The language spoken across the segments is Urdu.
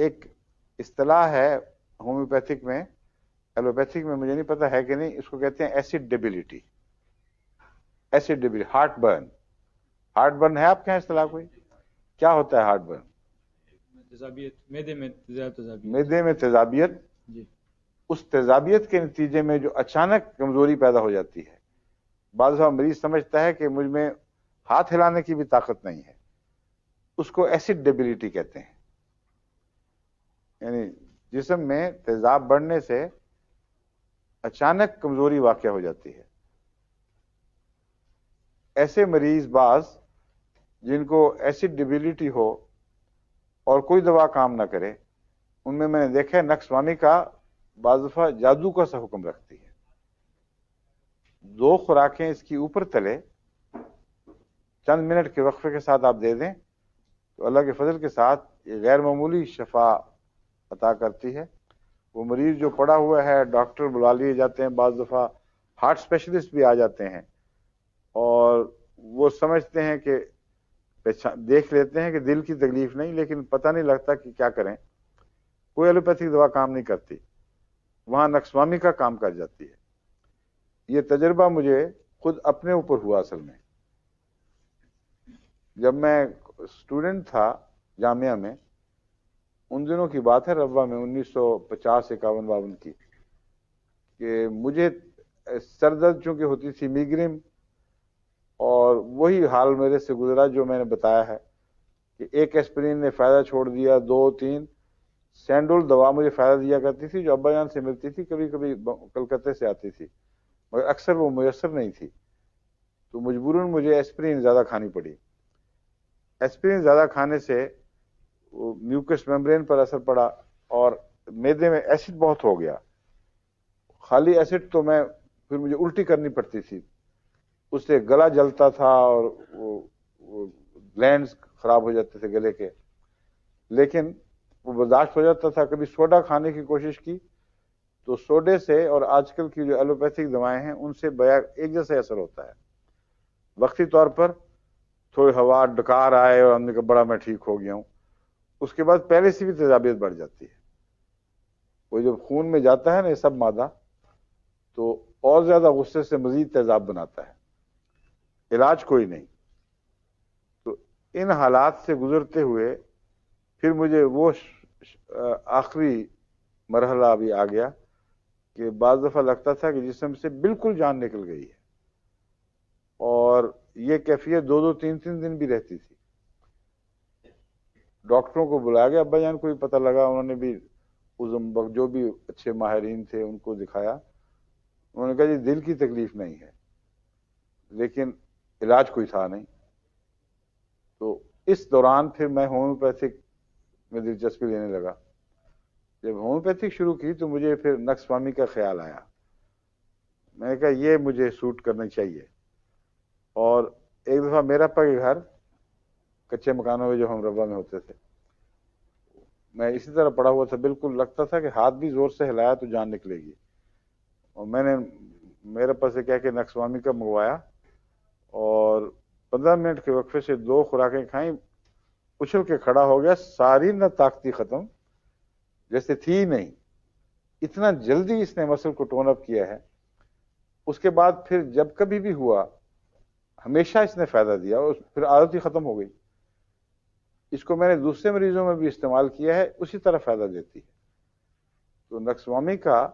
ایک اصطلاح ہے ہومیوپیتھک میں، ایلوپیتھک میں مجھے نہیں پتا ہے کہ نہیں، اس کو کہتے ہیں acid debility. Acid debility, heartburn. Heartburn ہے آپ کے یہاں اصطلاح کوئی؟ کیا ہوتا ہے ہارٹ برن؟ تیزابیت، معدے میں تیزابیت. معدے میں تیزابیت. جی. اس تیزابیت کے نتیجے میں جو اچانک کمزوری پیدا ہو جاتی ہے، بعض دفعہ مریض سمجھتا ہے کہ مجھ میں ہاتھ ہلانے کی بھی طاقت نہیں ہے، اس کو ایسڈ ڈیبلٹی کہتے ہیں. یعنی جسم میں تیزاب بڑھنے سے اچانک کمزوری واقع ہو جاتی ہے. ایسے مریض بعض جن کو ایسڈ ڈیبلٹی ہو اور کوئی دوا کام نہ کرے، ان میں نے دیکھا ہے نقص کا بعض دفعہ جادو کا سا حکم رکھتی ہے. 2 خوراکیں اس کی اوپر تلے چند منٹ کے وقفے کے ساتھ آپ دے دیں تو اللہ کے فضل کے ساتھ یہ غیر معمولی شفا عطا کرتی ہے. وہ مریض جو پڑا ہوا ہے، ڈاکٹر بلا لیے جاتے ہیں، بعض دفعہ ہارٹ اسپیشلسٹ بھی آ جاتے ہیں، اور وہ سمجھتے ہیں کہ دیکھ لیتے ہیں کہ دل کی تکلیف نہیں، لیکن پتہ نہیں لگتا کہ کیا کریں. کوئی ایلوپیتھک دوا کام نہیں کرتی، وہاں نقص کا کام کر جاتی ہے. یہ تجربہ مجھے خود اپنے اوپر ہوا. اصل میں جب میں اسٹوڈنٹ تھا جامعہ میں، ان دنوں کی بات ہے، ربوہ میں 1950 51 52 کی، کہ مجھے سر درد چونکہ ہوتی تھی، میگرین، اور وہی حال میرے سے گزرا جو میں نے بتایا ہے کہ ایک ایسپرین نے فائدہ چھوڑ دیا، 2 3 سینڈول دوا مجھے فائدہ دیا کرتی تھی، جو ابا جان سے ملتی تھی، کبھی کبھی کلکتے سے آتی تھی، مگر اکثر وہ میسر نہیں تھی، تو مجبوراً مجھے ایسپرین زیادہ کھانی پڑی. ایسپرین زیادہ کھانے سے میوکس میمبرین پر اثر پڑا اور معدے میں ایسڈ بہت ہو گیا. خالی ایسڈ تو میں پھر مجھے الٹی کرنی پڑتی تھی، اس سے گلا جلتا تھا اور وہ گلینڈز خراب ہو جاتے تھے گلے کے، لیکن وہ برداشت ہو جاتا تھا. کبھی سوڈا کھانے کی کوشش کی تو سوڈے سے اور آج کل کی جو ایلوپیتھک دوائیں ہیں ان سے ایک جیسا اثر ہوتا ہے. وقتی طور پر تھوڑی ہوا ڈکار آئے اور ہم نے کہا بڑا میں ٹھیک ہو گیا ہوں، اس کے بعد پہلے سے بھی تیزابیت بڑھ جاتی ہے. وہ جب خون میں جاتا ہے نا یہ سب مادہ، تو اور زیادہ غصے سے مزید تیزاب بناتا ہے. علاج کوئی نہیں. تو ان حالات سے گزرتے ہوئے پھر مجھے وہ آخری مرحلہ ابھی آ گیا کہ بعض دفعہ لگتا تھا کہ جسم سے بالکل جان نکل گئی ہے، اور یہ کیفیت 2 2 3 3 دن بھی رہتی تھی. ڈاکٹروں کو بلایا گیا، ابا جان کو بھی پتہ لگا، انہوں نے بھی جو بھی اچھے ماہرین تھے ان کو دکھایا. انہوں نے کہا جی دل کی تکلیف نہیں ہے، لیکن علاج کوئی تھا نہیں. تو اس دوران پھر میں ہومیوپیتھک میں دلچسپی لینے لگا. جب ہومیوپیتھک شروع کی تو مجھے پھر نقص کا خیال آیا. میں نے کہا یہ مجھے سوٹ کرنا چاہیے. اور ایک دفعہ میرا ابا کے گھر کچے مکانوں میں جو ہم ربوہ میں ہوتے تھے، میں اسی طرح پڑا ہوا تھا، بالکل لگتا تھا کہ ہاتھ بھی زور سے ہلایا تو جان نکلے گی. اور میں نے میرے پاس سے کہہ کے نقص کا منگوایا، اور 15 منٹ کے وقفے سے 2 خوراکیں کھائیں، اچھل کے کھڑا ہو گیا. ساری نہ طاقتی ختم، جیسے تھی ہی نہیں. اتنا جلدی اس نے مسل کو ٹون اپ کیا ہے. اس کے بعد پھر جب کبھی بھی ہوا ہمیشہ اس نے فائدہ دیا، اور پھر عادت ہی ختم ہو گئی. اس کو میں نے دوسرے مریضوں میں بھی استعمال کیا ہے، اسی طرح فائدہ دیتی ہے. تو نقص کا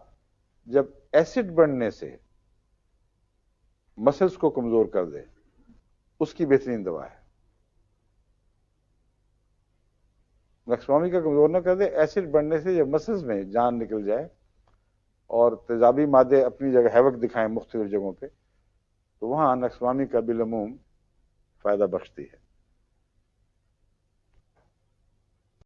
جب ایسڈ بڑھنے سے مسلز کو کمزور کر دے، اس کی بہترین دوا ہے. نقص کا کمزور نہ کر دے، ایسڈ بڑھنے سے جب مسلز میں جان نکل جائے اور تیزابی مادے اپنی جگہ ہیوک دکھائیں مختلف جگہوں پہ، تو وہاں نقص کا بالعموم فائدہ بخشتی ہے.